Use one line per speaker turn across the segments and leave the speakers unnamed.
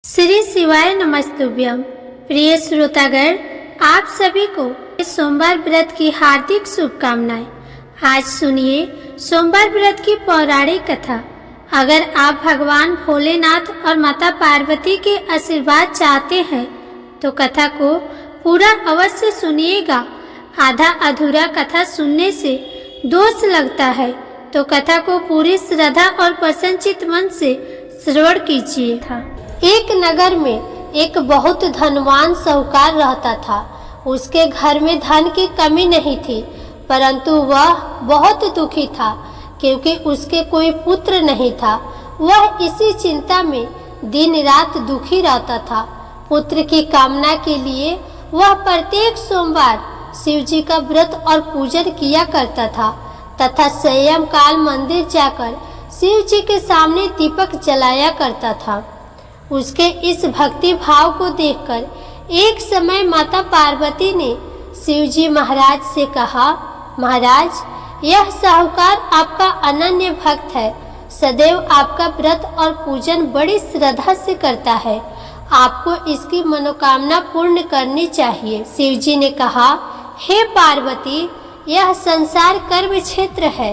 श्री शिवाय नमस्तुभ्यम। प्रिय श्रोतागण, आप सभी को सोमवार व्रत की हार्दिक शुभकामनाएं। आज सुनिए सोमवार व्रत की पौराणिक कथा। अगर आप भगवान भोलेनाथ और माता पार्वती के आशीर्वाद चाहते हैं तो कथा को पूरा अवश्य सुनिएगा। आधा अधूरा कथा सुनने से दोष लगता है, तो कथा को पूरी श्रद्धा और प्रसन्नचित्त मन से श्रवण कीजिए। एक नगर में एक बहुत धनवान साहूकार रहता था। उसके घर में धन की कमी नहीं थी, परंतु वह बहुत दुखी था क्योंकि उसके कोई पुत्र नहीं था। वह इसी चिंता में दिन रात दुखी रहता था। पुत्र की कामना के लिए वह प्रत्येक सोमवार शिव जी का व्रत और पूजन किया करता था तथा संयम काल मंदिर जाकर शिव जी के सामने दीपक जलाया करता था। उसके इस भक्ति भाव को देखकर एक समय माता पार्वती ने शिव जी महाराज से कहा, महाराज, यह साहूकार आपका अनन्य भक्त है, सदैव आपका व्रत और पूजन बड़ी श्रद्धा से करता है, आपको इसकी मनोकामना पूर्ण करनी चाहिए। शिव जी ने कहा, हे पार्वती, यह संसार कर्म क्षेत्र है।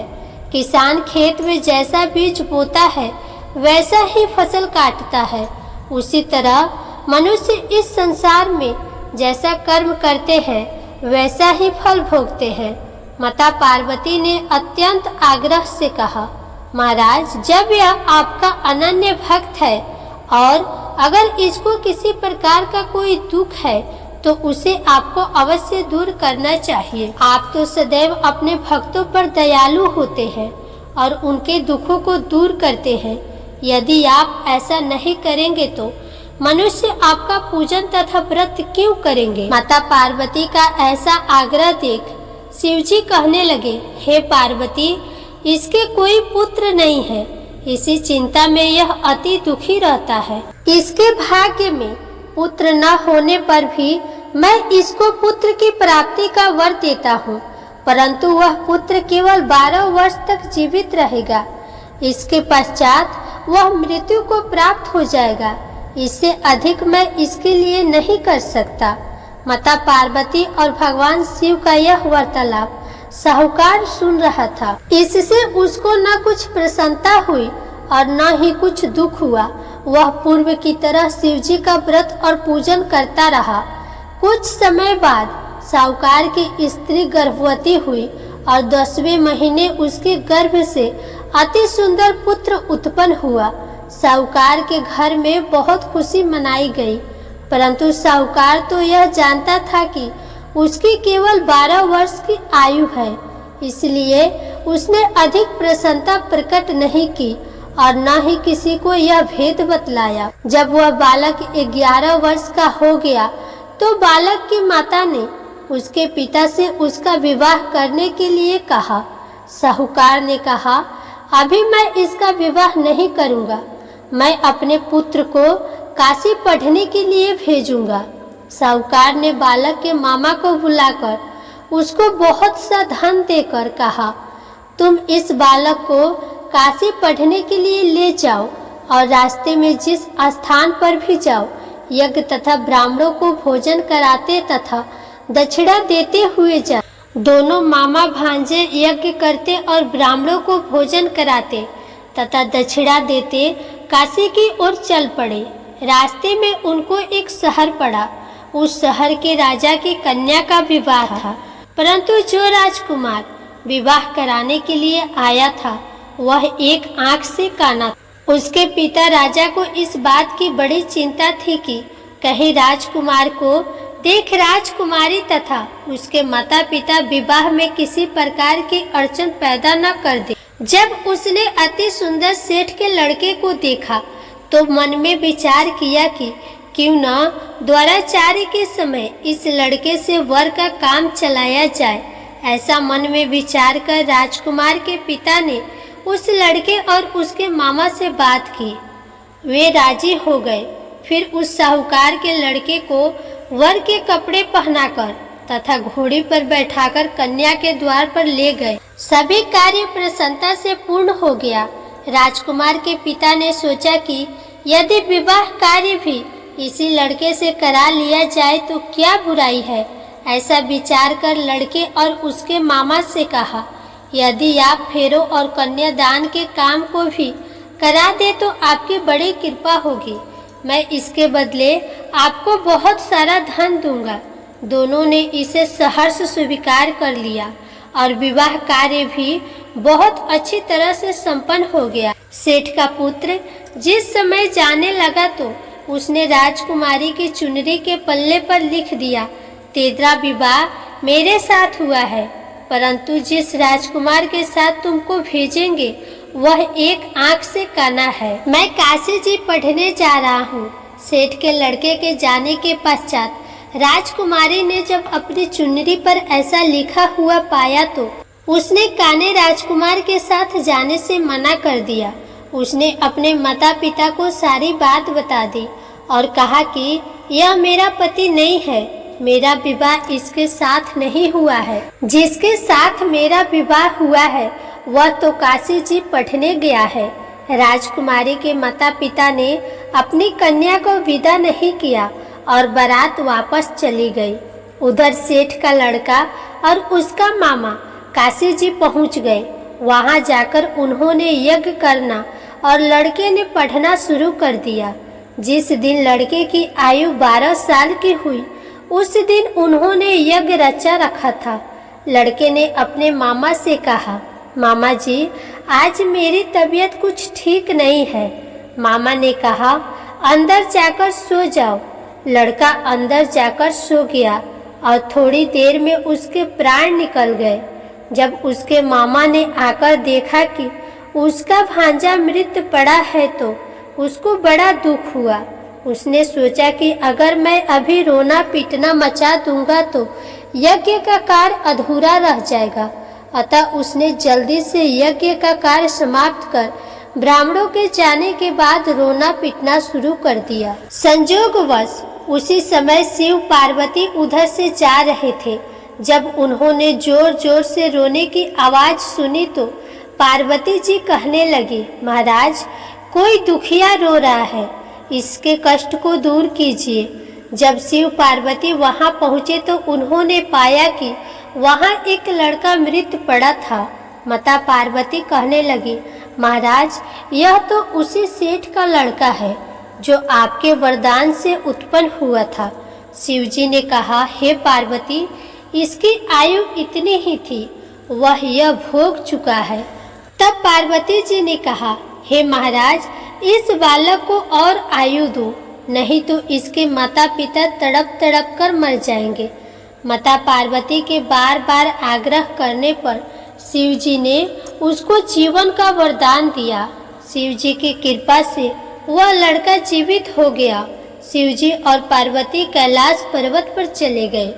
किसान खेत में जैसा बीज बोता है वैसा ही फसल काटता है। उसी तरह मनुष्य इस संसार में जैसा कर्म करते हैं वैसा ही फल भोगते हैं। माता पार्वती ने अत्यंत आग्रह से कहा, महाराज, जब यह आपका अनन्य भक्त है और अगर इसको किसी प्रकार का कोई दुख है तो उसे आपको अवश्य दूर करना चाहिए। आप तो सदैव अपने भक्तों पर दयालु होते हैं और उनके दुखों को दूर करते हैं। यदि आप ऐसा नहीं करेंगे तो मनुष्य आपका पूजन तथा व्रत क्यों करेंगे? माता पार्वती का ऐसा आग्रह देख शिव जी कहने लगे, हे पार्वती, इसके कोई पुत्र नहीं है, इसी चिंता में यह अति दुखी रहता है। इसके भाग्य में पुत्र न होने पर भी मैं इसको पुत्र की प्राप्ति का वर देता हूँ, परंतु वह पुत्र केवल 12 वर्ष तक जीवित रहेगा। इसके पश्चात वह मृत्यु को प्राप्त हो जाएगा। इससे अधिक मैं इसके लिए नहीं कर सकता। माता पार्वती और भगवान शिव का यह वार्तालाप साहूकार सुन रहा था। इससे उसको न कुछ प्रसन्नता हुई और न ही कुछ दुख हुआ। वह पूर्व की तरह शिव जी का व्रत और पूजन करता रहा। कुछ समय बाद साहूकार की स्त्री गर्भवती हुई और 10वें महीने उसके गर्भ से अति सुंदर पुत्र उत्पन्न हुआ। साहूकार के घर में बहुत खुशी मनाई गई, परंतु साहूकार तो यह जानता था कि उसकी केवल 12 वर्ष की आयु है, इसलिए उसने अधिक प्रसन्नता प्रकट नहीं की और न ही किसी को यह भेद बतलाया। जब वह बालक 11 वर्ष का हो गया तो बालक की माता ने उसके पिता से उसका विवाह करने के लिए कहा। साहूकार ने कहा, अभी मैं इसका विवाह नहीं करूंगा, मैं अपने पुत्र को काशी पढ़ने के लिए भेजूंगा। साहूकार ने बालक के मामा को बुलाकर उसको बहुत सा धन देकर कहा, तुम इस बालक को काशी पढ़ने के लिए ले जाओ और रास्ते में जिस स्थान पर भी जाओ यज्ञ तथा ब्राह्मणों को भोजन कराते तथा दक्षिणा देते हुए जाओ। दोनों मामा भांजे यज्ञ करते और ब्राह्मणों को भोजन कराते तथा दक्षिणा देते काशी की ओर चल पड़े। रास्ते में उनको एक शहर पड़ा। उस शहर के राजा की कन्या का विवाह था, परंतु जो राजकुमार विवाह कराने के लिए आया था वह एक आंख से काना था। उसके पिता राजा को इस बात की बड़ी चिंता थी कि कहीं राजकुमार को देख राजकुमारी तथा उसके माता पिता विवाह में किसी प्रकार की अड़चन पैदा न कर दे। जब उसने अति सुंदर सेठ के लड़के को देखा तो मन में विचार किया कि क्यों न द्वाराचार्य के समय इस लड़के से वर का काम चलाया जाए। ऐसा मन में विचार कर राजकुमार के पिता ने उस लड़के और उसके मामा से बात की। वे राजी हो गए। फिर उस साहूकार के लड़के को वर के कपड़े पहनाकर तथा घोड़ी पर बैठाकर कन्या के द्वार पर ले गए। सभी कार्य प्रसन्नता से पूर्ण हो गया। राजकुमार के पिता ने सोचा कि यदि विवाह कार्य भी इसी लड़के से करा लिया जाए तो क्या बुराई है। ऐसा विचार कर लड़के और उसके मामा से कहा, यदि आप फेरों और कन्यादान के काम को भी करा दे तो आपकी बड़ी कृपा होगी। मैं इसके बदले आपको बहुत सारा धन दूंगा। दोनों ने इसे सहर्ष स्वीकार कर लिया और विवाह कार्य भी बहुत अच्छी तरह से संपन्न हो गया। सेठ का पुत्र जिस समय जाने लगा तो उसने राजकुमारी की चुनरी के पल्ले पर लिख दिया, तेरा विवाह मेरे साथ हुआ है, परंतु जिस राजकुमार के साथ तुमको भेजेंगे वह एक आंख से काना है। मैं काशी जी पढ़ने जा रहा हूँ। सेठ के लड़के के जाने के पश्चात राजकुमारी ने जब अपनी चुनरी पर ऐसा लिखा हुआ पाया तो उसने काने राजकुमार के साथ जाने से मना कर दिया। उसने अपने माता पिता को सारी बात बता दी और कहा कि यह मेरा पति नहीं है, मेरा विवाह इसके साथ नहीं हुआ है। जिसके साथ मेरा विवाह हुआ है वह तो काशी जी पढ़ने गया है। राजकुमारी के माता पिता ने अपनी कन्या को विदा नहीं किया और बारात वापस चली गई। उधर सेठ का लड़का और उसका मामा काशी जी पहुंच गए। वहां जाकर उन्होंने यज्ञ करना और लड़के ने पढ़ना शुरू कर दिया। जिस दिन लड़के की आयु 12 साल की हुई उस दिन उन्होंने यज्ञ रचा रखा था। लड़के ने अपने मामा से कहा, मामा जी आज मेरी तबीयत कुछ ठीक नहीं है। मामा ने कहा, अंदर जाकर सो जाओ। लड़का अंदर जाकर सो गया और थोड़ी देर में उसके प्राण निकल गए। जब उसके मामा ने आकर देखा कि उसका भांजा मृत पड़ा है तो उसको बड़ा दुख हुआ। उसने सोचा कि अगर मैं अभी रोना पीटना मचा दूंगा तो यज्ञ का कार्य अधूरा रह जाएगा। अतः उसने जल्दी से यज्ञ का कार्य समाप्त कर ब्राह्मणों के जाने के बाद रोना पीटना शुरू कर दिया। संजोगवश उसी समय शिव पार्वती उधर से जा रहे थे। जब उन्होंने जोर जोर से रोने की आवाज सुनी तो पार्वती जी कहने लगी, महाराज कोई दुखिया रो रहा है, इसके कष्ट को दूर कीजिए। जब शिव पार्वती वहां पहुंचे तो उन्होंने पाया कि वहां एक लड़का मृत पड़ा था। माता पार्वती कहने लगी, महाराज यह तो उसी सेठ का लड़का है जो आपके वरदान से उत्पन्न हुआ था। शिवजी ने कहा, हे पार्वती इसकी आयु इतनी ही थी, वह यह भोग चुका है। तब पार्वती जी ने कहा, हे महाराज इस बालक को और आयु दो, नहीं तो इसके माता पिता तड़प तड़प कर मर जाएंगे। माता पार्वती के बार बार आग्रह करने पर शिवजी ने उसको जीवन का वरदान दिया। शिवजी की कृपा से वह लड़का जीवित हो गया। शिवजी और पार्वती कैलाश पर्वत पर चले गए।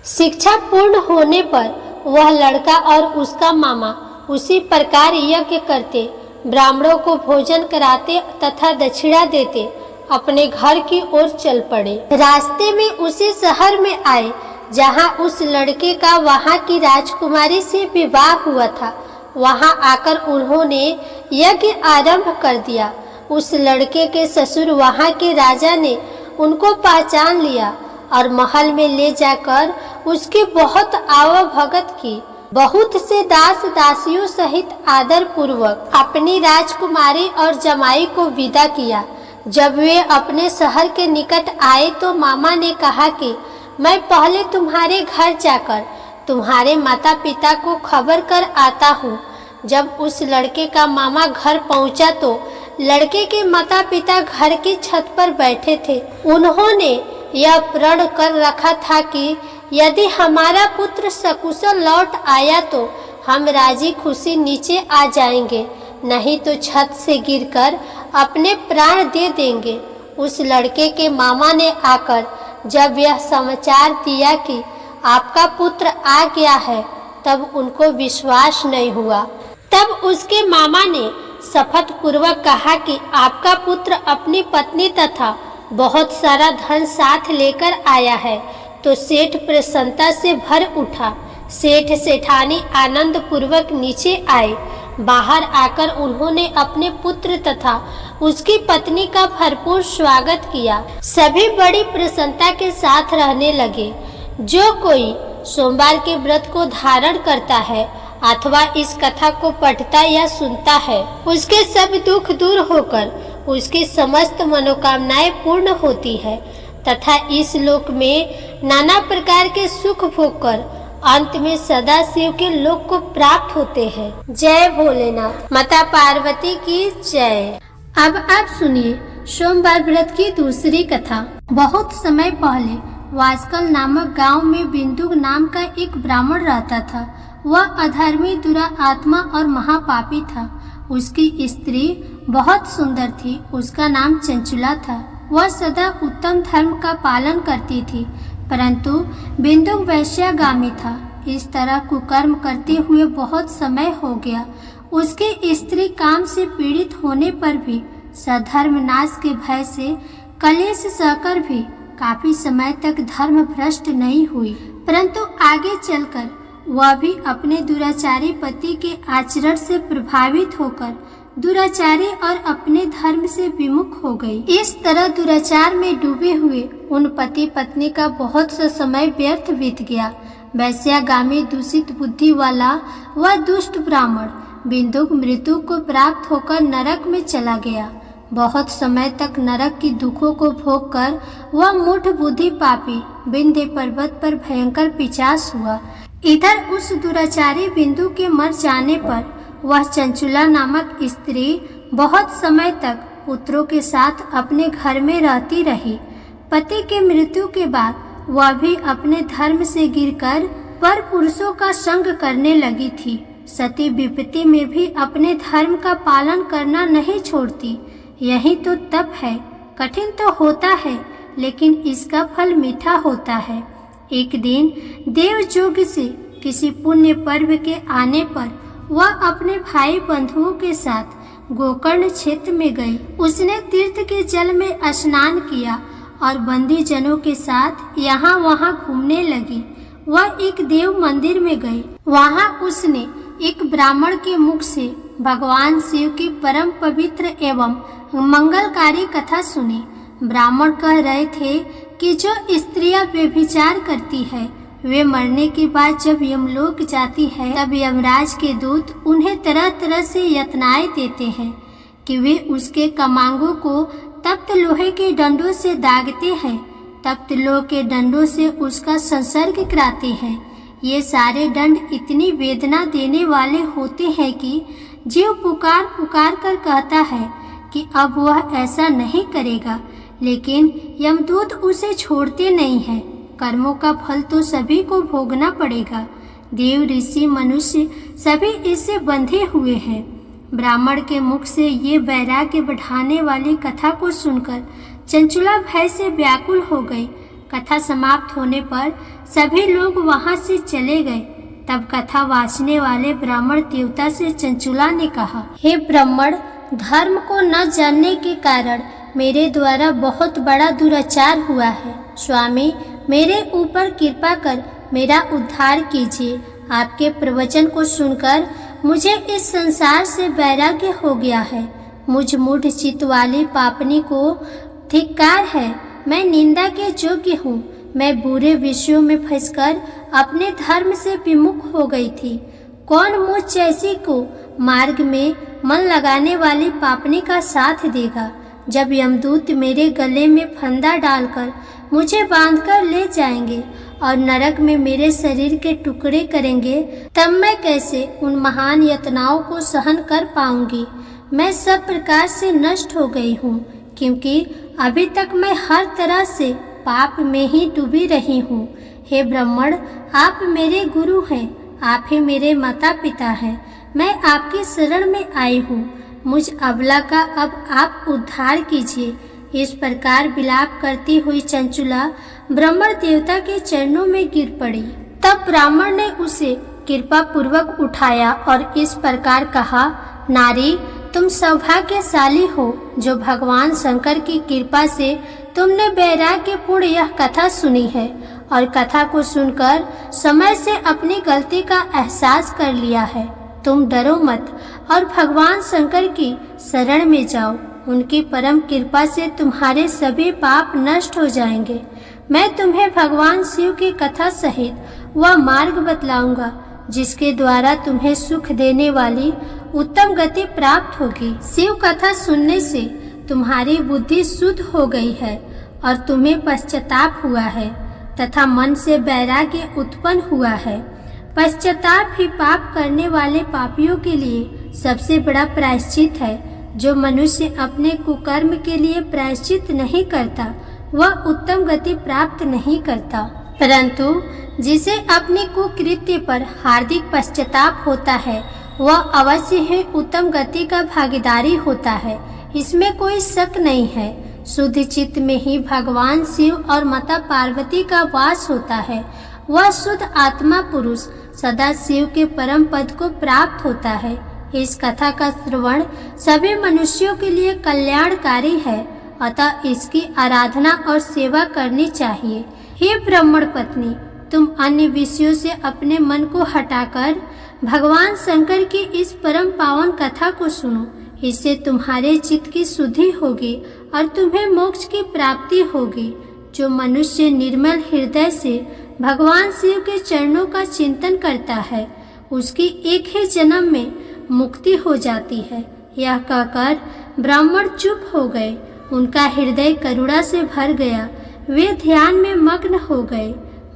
शिक्षा पूर्ण होने पर वह लड़का और उसका मामा उसी प्रकार यज्ञ करते, ब्राह्मणों को भोजन कराते तथा दक्षिणा देते अपने घर की ओर चल पड़े। रास्ते में उसी शहर में आए जहां उस लड़के का वहां की राजकुमारी से विवाह हुआ था। वहां आकर उन्होंने यज्ञ आरंभ कर दिया। उस लड़के के ससुर वहां के राजा ने उनको पहचान लिया और महल में ले जाकर उसकी बहुत आवभगत की। बहुत से दास दासियों सहित आदर पूर्वक अपनी राजकुमारी और जमाई को विदा किया। जब वे अपने शहर के निकट आए तो मामा ने कहा कि मैं पहले तुम्हारे घर जाकर तुम्हारे माता पिता को खबर कर आता हूँ। जब उस लड़के का मामा घर पहुँचा तो लड़के के माता पिता घर की छत पर बैठे थे। उन्होंने यह प्रण कर रखा था कि यदि हमारा पुत्र सकुशल लौट आया तो हम राजी खुशी नीचे आ जाएंगे, नहीं तो छत से गिरकर अपने प्राण दे देंगे। उस लड़के के मामा ने आकर जब यह समाचार दिया कि आपका पुत्र आ गया है तब उनको विश्वास नहीं हुआ। तब उसके मामा ने शपथ पूर्वक कहा कि आपका पुत्र अपनी पत्नी तथा बहुत सारा धन साथ लेकर आया है। तो सेठ प्रसन्नता से भर उठा। सेठ सेठानी आनंद पूर्वक नीचे आए। बाहर आकर उन्होंने अपने पुत्र तथा उसकी पत्नी का भरपूर स्वागत किया। सभी बड़ी प्रसन्नता के साथ रहने लगे। जो कोई सोमवार के व्रत को धारण करता है अथवा इस कथा को पढ़ता या सुनता है, उसके सब दुख दूर होकर उसकी समस्त मनोकामनाएं पूर्ण होती है तथा इस लोक में नाना प्रकार के सुख भोगकर अंत में सदा शिव के लोक को प्राप्त होते हैं। जय भोलेनाथ। माता पार्वती की जय। अब आप सुनिए सोमवार व्रत की दूसरी कथा। बहुत समय पहले वास्कल नामक गांव में बिंदु नाम का एक ब्राह्मण रहता था। वह अधर्मी, दुरात्मा और महापापी था। उसकी स्त्री बहुत सुंदर थी। उसका नाम चंचुला था। वह सदा उत्तम धर्म का पालन करती थी, परंतु बिंदु वैश्यागामी था। इस तरह कुकर्म करते हुए बहुत समय हो गया। उसकी स्त्री काम से पीड़ित होने पर भी सधर्म नाश के भय से कलेश सहकर भी काफी समय तक धर्म भ्रष्ट नहीं हुई, परंतु आगे चलकर वह भी अपने दुराचारी पति के आचरण से प्रभावित होकर दुराचारी और अपने धर्म से विमुख हो गई। इस तरह दुराचार में डूबे हुए उन पति पत्नी का बहुत सा समय व्यर्थ बीत गया। वैश्यागामी, दूषित बुद्धि वाला वह दुष्ट ब्राह्मण बिंदुक मृत्यु को प्राप्त होकर नरक में चला गया। बहुत समय तक नरक की दुखों को भोग कर वह मूढ़ बुद्धि पापी विंध्य पर्वत पर भयंकर पिशाच हुआ। इधर उस दुराचारी बिंदु के मर जाने पर वह चंचुला नामक स्त्री बहुत समय तक पुत्रों के साथ अपने घर में रहती रही। पति के मृत्यु के बाद वह भी अपने धर्म से गिरकर पर पुरुषों का संग करने लगी थी। सती विपत्ति में भी अपने धर्म का पालन करना नहीं छोड़ती। यही तो तप है। कठिन तो होता है, लेकिन इसका फल मीठा होता है। एक दिन देवयोग से किसी पुण्य पर्व के आने पर वह अपने भाई बंधुओं के साथ गोकर्ण क्षेत्र में गई। उसने तीर्थ के जल में स्नान किया और बंदी जनों के साथ यहाँ वहाँ घूमने लगी। वह एक देव मंदिर में गई। वहाँ उसने एक ब्राह्मण के मुख से भगवान शिव की परम पवित्र एवं मंगलकारी कथा सुनी। ब्राह्मण कह रहे थे कि जो स्त्रियां व्यभिचार करती है वे मरने के बाद जब यमलोक जाती है तब यमराज के दूत उन्हें तरह तरह से यातनाएं देते हैं कि वे उसके कमांगों को तप्त लोहे के डंडों से दागते हैं, तप्त लोहे के डंडों से उसका संसर्ग कराते हैं। ये सारे दंड इतनी वेदना देने वाले होते हैं कि जीव पुकार पुकार कर कहता है कि अब वह ऐसा नहीं करेगा, लेकिन यमदूत उसे छोड़ते नहीं हैं। कर्मों का फल तो सभी को भोगना पड़ेगा। देव, ऋषि, मनुष्य सभी इससे बंधे हुए हैं। ब्राह्मण के मुख से ये वैराग्य बढ़ाने वाली कथा को सुनकर चंचुला भय से व्याकुल हो गई। कथा समाप्त होने पर सभी लोग वहां से चले गए। तब कथा वाचने वाले ब्राह्मण देवता से चंचुला ने कहा, हे ब्राह्मण, धर्म को न जानने के कारण मेरे द्वारा बहुत बड़ा दुराचार हुआ है। स्वामी, मेरे ऊपर कृपा कर मेरा उद्धार कीजिए। आपके प्रवचन को सुनकर मुझे इस संसार से वैराग्य हो गया है। मुझ मूढ़ चित्त वाली पापनी को धिक्कार है। मैं निंदा के योग्य हूँ। मैं बुरे विषयों में फंसकर अपने धर्म से विमुख हो गई थी। कौन मुझ जैसी को मार्ग में मन लगाने वाली पापनी का साथ देगा? जब यमदूत मेरे गले में फंदा डालकर मुझे बांधकर ले जाएंगे और नरक में मेरे शरीर के टुकड़े करेंगे, तब मैं कैसे उन महान यातनाओं को सहन कर पाऊंगी? मैं सब प्रकार से नष्ट हो गई हूँ, क्योंकि अभी तक मैं हर तरह से पाप में ही डूबी रही हूँ। हे ब्राह्मण, आप मेरे गुरु हैं, आप ही मेरे माता पिता हैं। मैं आपकी शरण में आई हूँ। मुझ अबला का अब आप उद्धार कीजिए। इस प्रकार विलाप करती हुई चंचुला ब्राह्मण देवता के चरणों में गिर पड़ी। तब ब्राह्मण ने उसे कृपा पूर्वक उठाया और इस प्रकार कहा, नारी, तुम सौभाग्यशाली हो जो भगवान शंकर की कृपा से तुमने वैराग्यपूर्ण यह कथा सुनी है और कथा को सुनकर समय से अपनी गलती का एहसास कर लिया है। तुम डरो मत और भगवान शंकर की शरण में जाओ। उनकी परम कृपा से तुम्हारे सभी पाप नष्ट हो जाएंगे। मैं तुम्हें भगवान शिव की कथा सहित वह मार्ग बतलाऊंगा जिसके द्वारा तुम्हें सुख देने वाली उत्तम गति प्राप्त होगी। शिव कथा सुनने से तुम्हारी बुद्धि शुद्ध हो गई है और तुम्हें पश्चाताप हुआ है तथा मन से वैराग्य उत्पन्न हुआ है। पश्चाताप ही पाप करने वाले पापियों के लिए सबसे बड़ा प्रायश्चित है। जो मनुष्य अपने कुकर्म के लिए प्रायश्चित नहीं करता वह उत्तम गति प्राप्त नहीं करता, परंतु जिसे अपने कुकृत्य पर हार्दिक पश्चाताप होता है वह अवश्य ही उत्तम गति का भागीदारी होता है। इसमें कोई शक नहीं है। शुद्ध चित्त में ही भगवान शिव और माता पार्वती का वास होता है। वह शुद्ध आत्मा पुरुष सदा शिव के परम पद को प्राप्त होता है। इस कथा का श्रवण सभी मनुष्यों के लिए कल्याणकारी है, अतः इसकी आराधना और सेवा करनी चाहिए। हे ब्राह्मण पत्नी, तुम अन्य विषयों से अपने मन को हटाकर भगवान शंकर की इस परम पावन कथा को सुनो। इससे तुम्हारे चित्त की शुद्धि होगी और तुम्हें मोक्ष की प्राप्ति होगी। जो मनुष्य निर्मल हृदय से भगवान शिव के चरणों का चिंतन करता है उसकी एक ही जन्म में मुक्ति हो जाती है। यह कहकर ब्राह्मण चुप हो गए। उनका हृदय करुणा से भर गया। वे ध्यान में मग्न हो गए।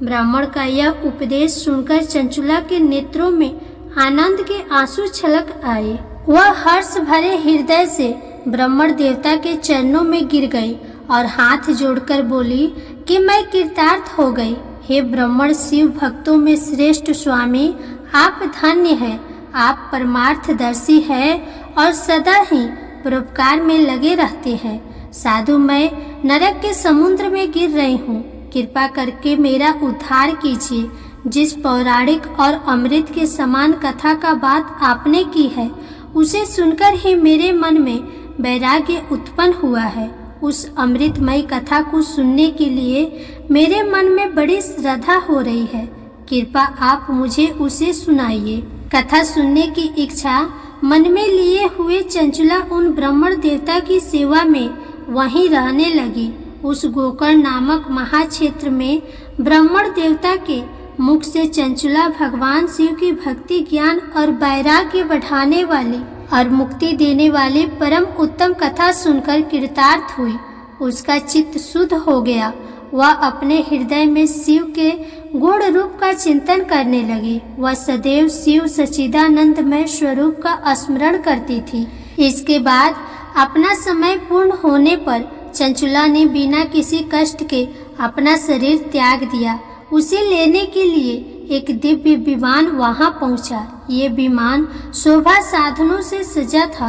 ब्राह्मण का यह उपदेश सुनकर चंचुला के नेत्रों में आनंद के आंसू छलक आए। वह हर्ष भरे हृदय से ब्राह्मण देवता के चरणों में गिर गई और हाथ जोड़कर बोली कि मैं कृतार्थ हो गई। हे ब्राह्मण शिव भक्तों में श्रेष्ठ स्वामी, आप धन्य हैं। आप परमार्थदर्शी हैं और सदा ही परोपकार में लगे रहते हैं। साधु, मैं नरक के समुद्र में गिर रही हूँ। कृपा करके मेरा उद्धार कीजिए। जिस पौराणिक और अमृत के समान कथा का बात आपने की है उसे सुनकर ही मेरे मन में वैराग्य उत्पन्न हुआ है। उस अमृतमय कथा को सुनने के लिए मेरे मन में बड़ी श्रद्धा हो रही है। कृपा आप मुझे उसे सुनाइए। कथा सुनने की इच्छा मन में लिए हुए चंचुला उन ब्राह्मण देवता की सेवा में वहीं रहने लगी। उस गोकर्ण नामक महाक्षेत्र में ब्राह्मण देवता के मुख से चंचुला भगवान शिव की भक्ति, ज्ञान और वैराग्य बढ़ाने वाली और मुक्ति देने वाली परम उत्तम कथा सुनकर कृतार्थ हुई। उसका चित्त शुद्ध हो गया। वह अपने हृदय में शिव के गुण रूप का चिंतन करने लगी। वह सदैव शिव सच्चिदानंदमय स्वरूप का स्मरण करती थी। इसके बाद अपना समय पूर्ण होने पर चंचुला ने बिना किसी कष्ट के अपना शरीर त्याग दिया। उसे लेने के लिए एक दिव्य विमान वहां पहुंचा। ये विमान शोभा साधनों से सजा था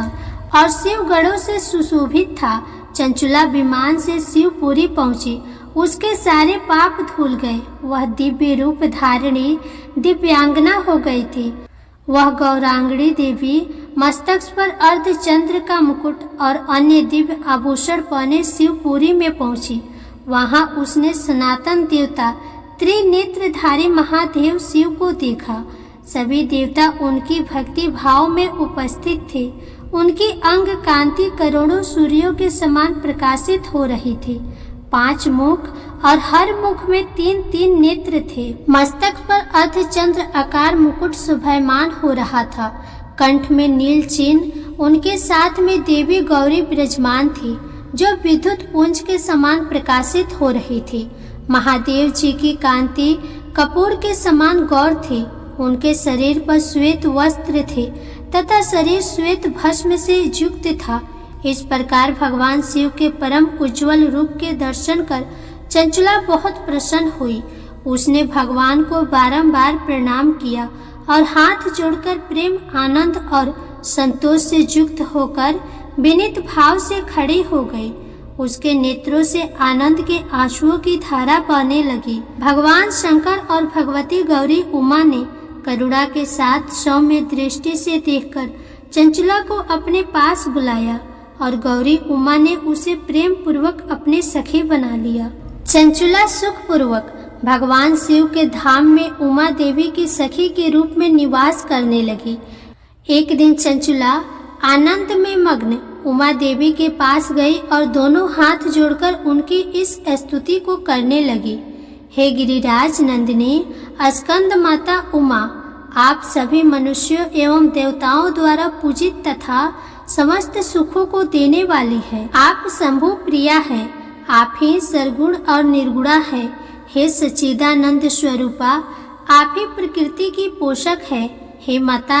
और शिव गणों से सुशोभित था। चंचुला विमान से शिवपुरी पहुंची। उसके सारे पाप धुल गए। वह दिव्य रूप धारिणी दिव्यांगना हो गई थी। वह गौरांगणी देवी मस्तक पर अर्धचंद्र का मुकुट और अन्य दिव्य आभूषण पहने शिवपुरी में पहुंची। वहां उसने सनातन देवता त्रिनेत्रधारी महादेव शिव को देखा। सभी देवता उनकी भक्ति भाव में उपस्थित थे। उनकी अंग कांति करोड़ों सूर्यों के समान प्रकाशित हो रही थी। 5 मुख और हर मुख में 3-3 नेत्र थे। मस्तक पर अर्धचंद्र आकार मुकुट शोभायमान हो रहा था। कंठ में नील चिन्ह। उनके साथ में देवी गौरी विराजमान थी जो विद्युत पुंज के समान प्रकाशित हो रही थी। महादेव जी की कांति कपूर के समान गौर थी। उनके शरीर पर श्वेत वस्त्र थे तथा शरीर श्वेत भस्म से युक्त था। इस प्रकार भगवान शिव के परम उज्जवल रूप के दर्शन कर चंचुला बहुत प्रसन्न हुई। उसने भगवान को बारंबार प्रणाम किया और हाथ जोड़कर प्रेम, आनंद और संतोष से युक्त होकर विनीत भाव से खड़ी हो गई। उसके नेत्रों से आनंद के आंसुओं की धारा बहने लगी। भगवान शंकर और भगवती गौरी उमा ने करुणा के साथ सौम्य दृष्टि से देखकर चंचुला को अपने पास बुलाया और गौरी उमा ने उसे प्रेम पूर्वक अपने सखी बना लिया। चंचुला सुख पूर्वक भगवान शिव के धाम में उमा देवी की सखी के रूप में निवास करने लगी। एक दिन चंचुला आनंद में मग्न उमा देवी के पास गई और दोनों हाथ जोड़कर उनकी इस स्तुति को करने लगी। हे गिरिराज नंदिनी स्कंद माता उमा, आप सभी मनुष्यों एवं देवताओं द्वारा पूजित तथा समस्त सुखों को देने वाली है। आप शंभु प्रिया है, आप ही सरगुण और निर्गुणा है। हे सच्चिदानंद स्वरूपा, आप ही प्रकृति की पोषक है। हे माता,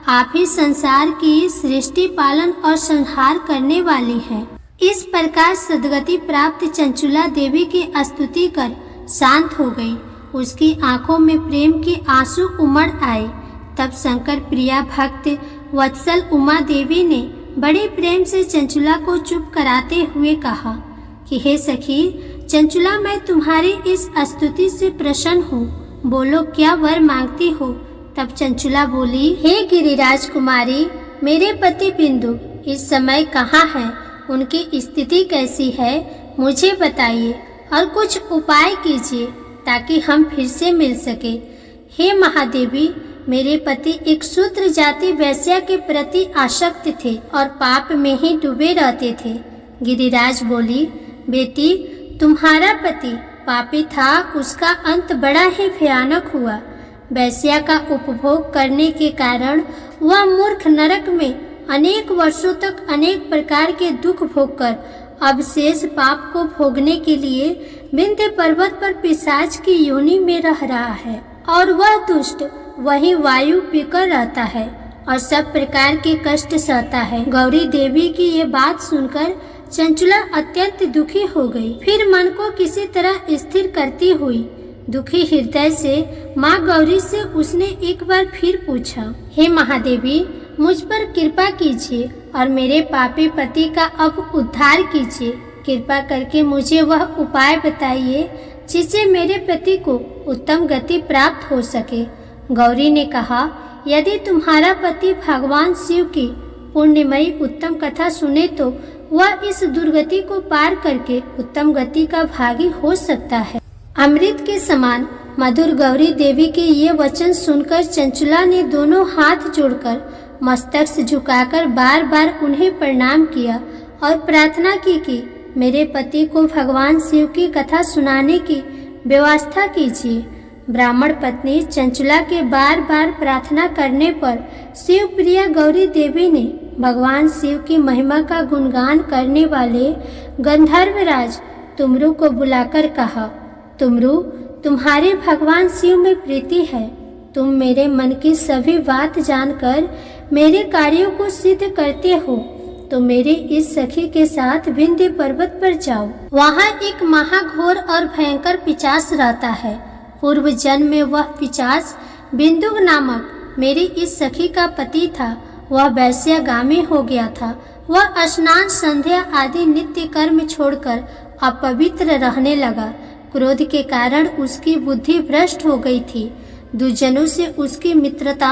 आप ही संसार की सृष्टि पालन और संहार करने वाली है। इस प्रकार सद्गति प्राप्त चंचुला देवी की स्तुति कर शांत हो गई। उसकी आंखों में प्रेम के आंसू उमड़ आए। तब शंकर प्रिया भक्त वत्सल उमा देवी ने बड़े प्रेम से चंचुला को चुप कराते हुए कहा कि हे सखी चंचुला, मैं तुम्हारी इस स्तुति से प्रसन्न हूँ। बोलो क्या वर मांगती हो। तब चंचुला बोली, हे गिरिराज कुमारी, मेरे पति बिंदु इस समय कहाँ है, उनकी स्थिति कैसी है, मुझे बताइए और कुछ उपाय कीजिए ताकि हम फिर से मिल सके। हे महादेवी, मेरे पति एक शूद्र जाति वैश्या के प्रति आसक्त थे और पाप में ही डूबे रहते थे। गिरिराज बोली, बेटी तुम्हारा पति पापी था, उसका अंत बड़ा ही भयानक हुआ। वैश्या का उपभोग करने के कारण वह मूर्ख नरक में अनेक वर्षों तक अनेक प्रकार के दुख भोगकर अब शेष पाप को भोगने के लिए विंध्य पर्वत पर पिशाच की योनि में रह रहा है और वह दुष्ट वही वायु पीकर रहता है और सब प्रकार के कष्ट सहता है। गौरी देवी की ये बात सुनकर चंचुला अत्यंत दुखी हो गई। फिर मन को किसी तरह स्थिर करती हुई दुखी हृदय से माँ गौरी से उसने एक बार फिर पूछा, हे महादेवी, मुझ पर कृपा कीजिए और मेरे पापी पति का अब उद्धार कीजिए। कृपा करके मुझे वह उपाय बताइए जिससे मेरे पति को उत्तम गति प्राप्त हो सके। गौरी ने कहा, यदि तुम्हारा पति भगवान शिव की पुण्यमयी उत्तम कथा सुने तो वह इस दुर्गति को पार करके उत्तम गति का भागी हो सकता है। अमृत के समान मधुर गौरी देवी के ये वचन सुनकर चंचुला ने दोनों हाथ जोड़कर मस्तक से झुकाकर बार बार उन्हें प्रणाम किया और प्रार्थना की कि मेरे पति को भगवान शिव की कथा सुनाने की व्यवस्था कीजिए। ब्राह्मण पत्नी चंचुला के बार बार प्रार्थना करने पर शिव प्रिया गौरी देवी ने भगवान शिव की महिमा का गुणगान करने वाले गंधर्वराज तुमरु को बुलाकर कहा, तुमरु, तुम्हारे भगवान शिव में प्रीति है। तुम मेरे मन की सभी बात जानकर मेरे कार्यों को सिद्ध करते हो तो मेरी इस सखी के साथ विंध्य पर्वत पर जाओ। वहाँ एक महाघोर और भयंकर पिशाच रहता है। पूर्व जन्म में वह पिशाच बिंदु नामक मेरी इस सखी का पति था। वह वैश्यागामी हो गया था। वह स्नान संध्या आदि नित्य कर्म छोड़कर अपवित्र रहने लगा। क्रोध के कारण उसकी बुद्धि भ्रष्ट हो गई थी। दुर्जनों से उसकी मित्रता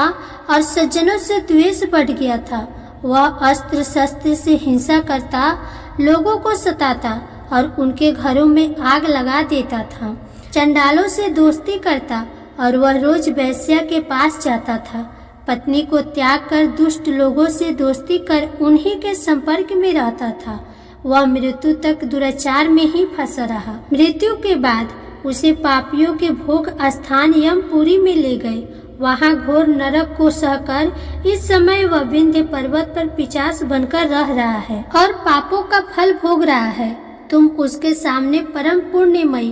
और सज्जनों से द्वेष बढ़ गया था। वह अस्त्र शस्त्र से हिंसा करता, लोगों को सताता और उनके घरों में आग लगा देता था। चंडालों से दोस्ती करता और वह रोज वैश्या के पास जाता था। पत्नी को त्याग कर दुष्ट लोगों से दोस्ती कर उन्हीं के संपर्क में रहता था। वह मृत्यु तक दुराचार में ही फंसा रहा। मृत्यु के बाद उसे पापियों के भोग स्थान यमपुरी में ले गए। वहाँ घोर नरक को सहकर इस समय वह विंध्य पर्वत पर पिशाच बनकर रह रहा है और पापों का फल भोग रहा है। तुम उसके सामने परम पुण्यमयी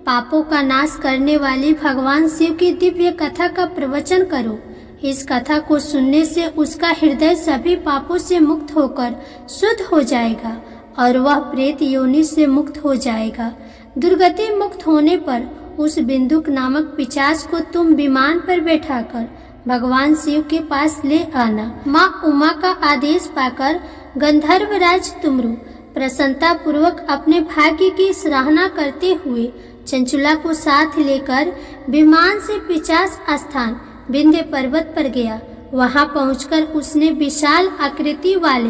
पापों का नाश करने वाली भगवान शिव की दिव्य कथा का प्रवचन करो। इस कथा को सुनने से उसका हृदय सभी पापों से मुक्त होकर शुद्ध हो जाएगा और वह प्रेत योनि से मुक्त हो जाएगा। दुर्गति मुक्त होने पर उस बिंदुक नामक पिशाच को तुम विमान पर बैठाकर भगवान शिव के पास ले आना। माँ उमा का आदेश पाकर गंधर्वराज तुमरु प्रसन्नता पूर्वक अपने भाग्य की सराहना करते हुए चंचुला को साथ लेकर विमान से पिशाच स्थान विंध्य पर्वत पर गया। वहां पहुंचकर उसने विशाल आकृति वाले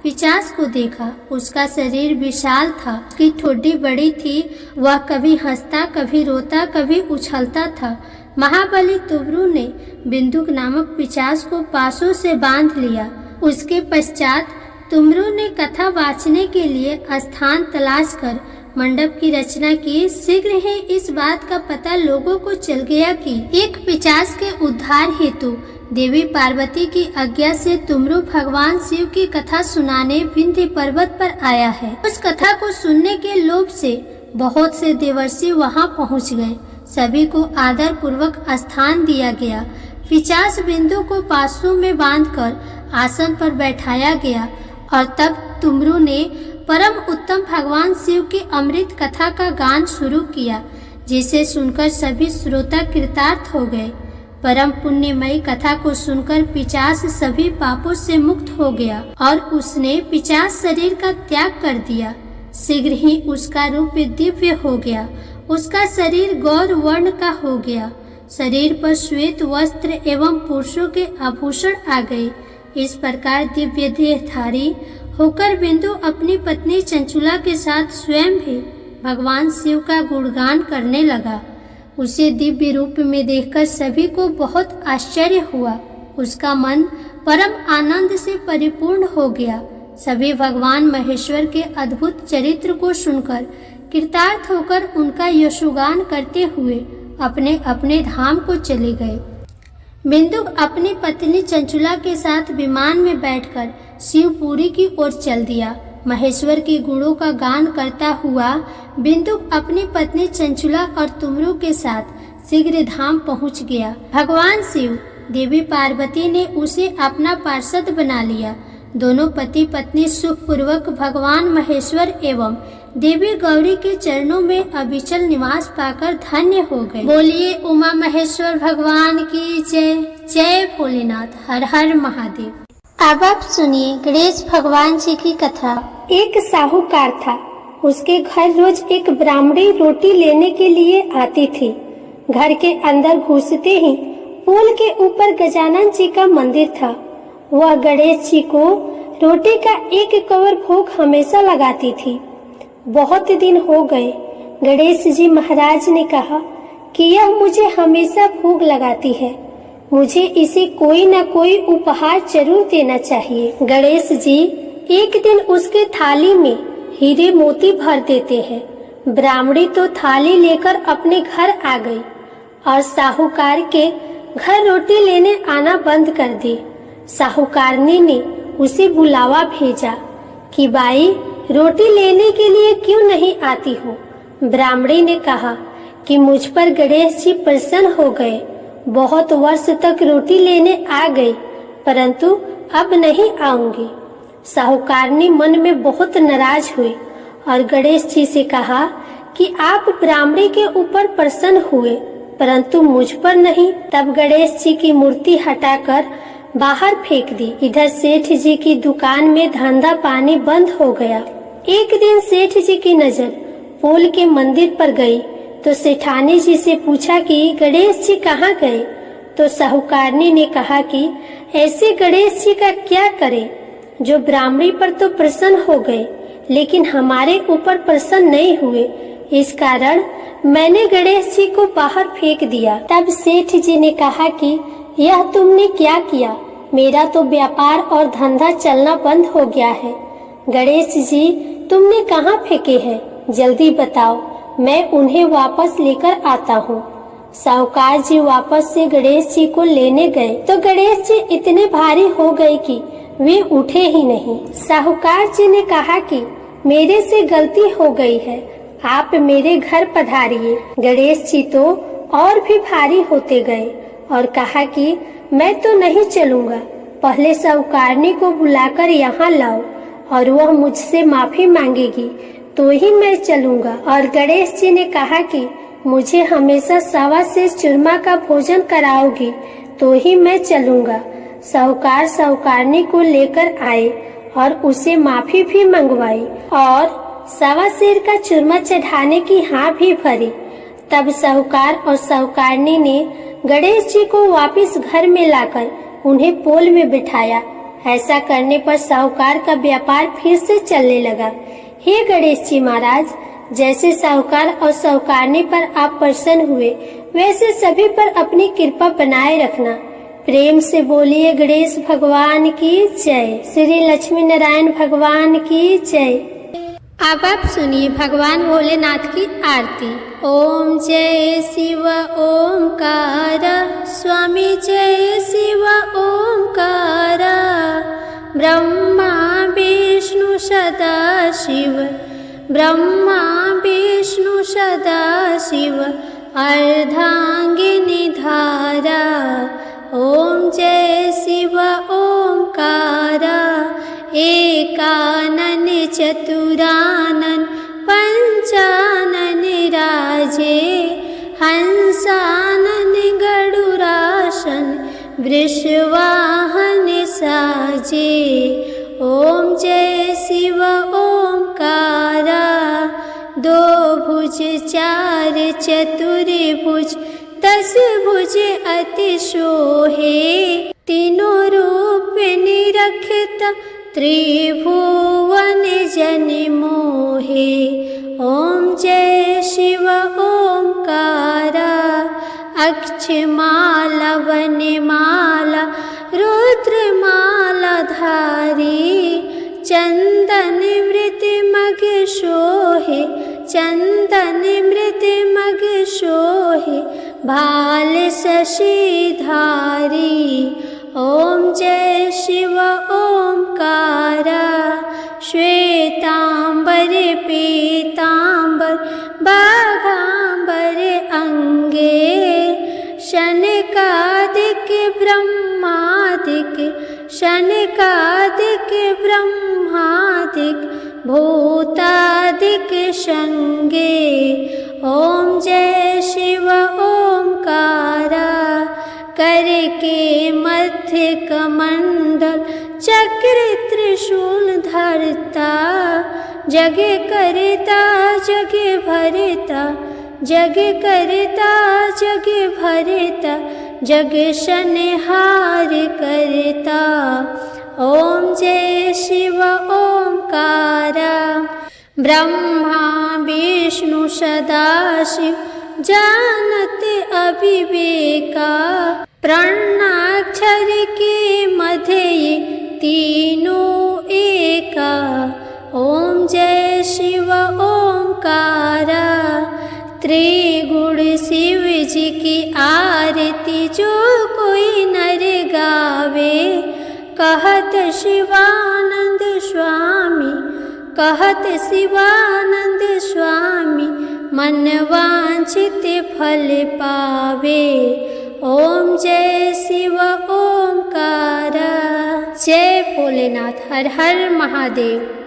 पिशाच को देखा। उसका शरीर विशाल था, उसकी ठोड़ी बड़ी थी। वह कभी हंसता, कभी रोता, कभी उछलता था। महाबली तुबरू ने बिंदुक नामक पिशाच को पासों से बांध लिया। उसके पश्चात तुमरू ने कथा वाचने के लिए स्थान तलाश कर मंडप की रचना की। शीघ्र ही इस बात का पता लोगों को चल गया कि एक पिशाच के उद्धार हेतु देवी पार्वती की आज्ञा से तुमरू भगवान शिव की कथा सुनाने विंध्य पर्वत पर आया है। उस कथा को सुनने के लोभ से बहुत से देवर्षि वहां पहुंच गए। सभी को आदर पूर्वक स्थान दिया गया। पिशाच बिंदु को पासों में बांधकर आसन पर बैठाया गया और तब तुमरू ने परम उत्तम भगवान शिव की अमृत कथा का गान शुरू किया, जिसे सुनकर सभी श्रोता कृतार्थ हो गए। परम पुण्यमयी कथा को सुनकर पिशाच सभी पापों से मुक्त हो गया और उसने पिशाच शरीर का त्याग कर दिया। शीघ्र ही उसका रूप दिव्य हो गया। उसका शरीर गौर वर्ण का हो गया। शरीर पर श्वेत वस्त्र एवं पुरुषों के आभूषण आ गए। इस प्रकार दिव्य देहधारी होकर बिंदु अपनी पत्नी चंचुला के साथ स्वयं भी भगवान शिव का गुणगान करने लगा। उसे दिव्य रूप में देखकर सभी को बहुत आश्चर्य हुआ। उसका मन परम आनंद से परिपूर्ण हो गया। सभी भगवान महेश्वर के अद्भुत चरित्र को सुनकर कृतार्थ होकर उनका यशोगान करते हुए अपने अपने धाम को चले गए। बिंदुक अपनी पत्नी चंचुला के साथ विमान में बैठकर शिवपुरी की ओर चल दिया। महेश्वर के गुणों का गान करता हुआ बिंदुक अपनी पत्नी चंचुला और तुमरू के साथ शीघ्र धाम पहुंच गया। भगवान शिव देवी पार्वती ने उसे अपना पार्षद बना लिया। दोनों पति पत्नी सुखपूर्वक भगवान महेश्वर एवं देवी गौरी के चरणों में अविचल निवास पाकर धन्य हो गए। बोलिए उमा महेश्वर भगवान की जय। जय भोलेनाथ। हर हर महादेव। अब आप सुनिए गणेश भगवान जी की कथा।
एक साहूकार था। उसके घर रोज एक ब्राह्मणी रोटी लेने के लिए आती थी। घर के अंदर घुसते ही पुल के ऊपर गजानन जी का मंदिर था। वह गणेश जी को रोटी का एक कवर भोग हमेशा लगाती थी। बहुत दिन हो गए। गणेश जी महाराज ने कहा कि यह मुझे हमेशा भोग लगाती है, मुझे इसे कोई न कोई उपहार जरूर देना चाहिए। गणेश जी एक दिन उसके थाली में हीरे मोती भर देते हैं। ब्राह्मणी तो थाली लेकर अपने घर आ गई और साहूकार के घर रोटी लेने आना बंद कर दी। साहूकारनी ने उसे बुलावा भेजा कि बाई रोटी लेने के लिए क्यों नहीं आती हो। ब्राह्मणी ने कहा कि मुझ पर गणेश जी प्रसन्न हो गए, बहुत वर्ष तक रोटी लेने आ गई, परंतु अब नहीं आऊंगी। साहूकारनी मन में बहुत नाराज हुई और गणेश जी से कहा कि आप ब्राह्मणी के ऊपर प्रसन्न हुए परंतु मुझ पर नहीं। तब गणेश जी की मूर्ति हटाकर बाहर फेंक दी। इधर सेठ जी की दुकान में धंधा पानी बंद हो गया। एक दिन सेठ जी की नजर पोल के मंदिर पर गई तो सेठानी जी से पूछा कि गणेश जी कहाँ गए। तो साहूकारनी ने कहा कि ऐसे गणेश जी का क्या करें जो ब्राह्मणी पर तो प्रसन्न हो गए लेकिन हमारे ऊपर प्रसन्न नहीं हुए, इस कारण मैंने गणेश जी को बाहर फेंक दिया। तब सेठ जी ने कहा कि यह तुमने क्या किया, मेरा तो व्यापार और धंधा चलना बंद हो गया है। गणेश जी तुमने कहाँ फेंके हैं, जल्दी बताओ, मैं उन्हें वापस लेकर आता हूँ। साहूकार जी वापस से गणेश जी को लेने गए तो गणेश जी इतने भारी हो गए कि वे उठे ही नहीं। साहूकार जी ने कहा कि मेरे से गलती हो गई है, आप मेरे घर पधारिए। गणेश जी तो और भी भारी होते गए और कहा कि मैं तो नहीं चलूंगा, पहले साहूकारनी को बुलाकर यहाँ लाओ और वह मुझसे माफी मांगेगी तो ही मैं चलूंगा। और गणेश जी ने कहा कि मुझे हमेशा सवा से चूरमा का भोजन कराओगी तो ही मैं चलूंगा। साहूकार साहूकारनी को लेकर आए और उसे माफी भी मंगवाई और सवा सेर का चूरमा चढ़ाने की हाँ भी भरी। तब साहूकार और साहूकारनी ने गणेश जी को वापस घर में लाकर उन्हें पोल में बिठाया। ऐसा करने पर साहूकार का व्यापार फिर से चलने लगा। हे गणेश जी महाराज, जैसे साहूकार और साहूकारनी पर आप प्रसन्न हुए, वैसे सभी पर अपनी कृपा बनाए रखना। प्रेम से बोलिए गणेश भगवान की जय, श्री लक्ष्मी नारायण भगवान की जय।
अब आप सुनिए भगवान भोलेनाथ की आरती। ओम जय शिव ओमकार, स्वामी जय शिव ओमकार, ब्रह्मा विष्णु सदा शिव, ब्रह्मा विष्णु सदा शिव, अर्धांगिनी धारा। ओम जय शिव ओमकार, एकानन चतुरानन पंचानन राजे, हंसानन गरुरासन वृषवाहन साजे। ओम जय शिव ओमकारा, दो भुज चार चतुर्भुज, 10 भुज अति शोहे, तीनों रूप निरखत त्रिभुवन जन मोहे। ओम जय शिव ओमकारा, अक्षमाला वनमाला रुद्रमाला धारी, चंदन मृत मग शोहे, चंदन मृत मग शोहे, भाल शशिधारी। ओम जय शिव ओमकारा, श्वेतांबर पीतांबर बाघांबर अंगे, शनकादिक ब्रह्मादिक, शनकादिक ब्रह्मादिक, भूतादिक संगे। ओम जय शिव ओमकारा, करके मध्य कमंडल चक्र त्रिशूल धरता, जग करता जग भरता, जग करता जग भरता, जग संहार करता। ओम जय शिव ओमकारा, ब्रह्मा विष्णु सदाशिव, जानत अविवेका, प्रणाक्षर के मध्य तीनों एका। ओम जय शिव ओमकारा, त्रिगुण शिव जी की आरती जो कोई नर गावे, कहत शिवानंद स्वामी, कहत शिवानंद स्वामी, मन वांछित फल पावे। ओम जय शिव ओमकारा। जय भोलेनाथ, हर हर महादेव।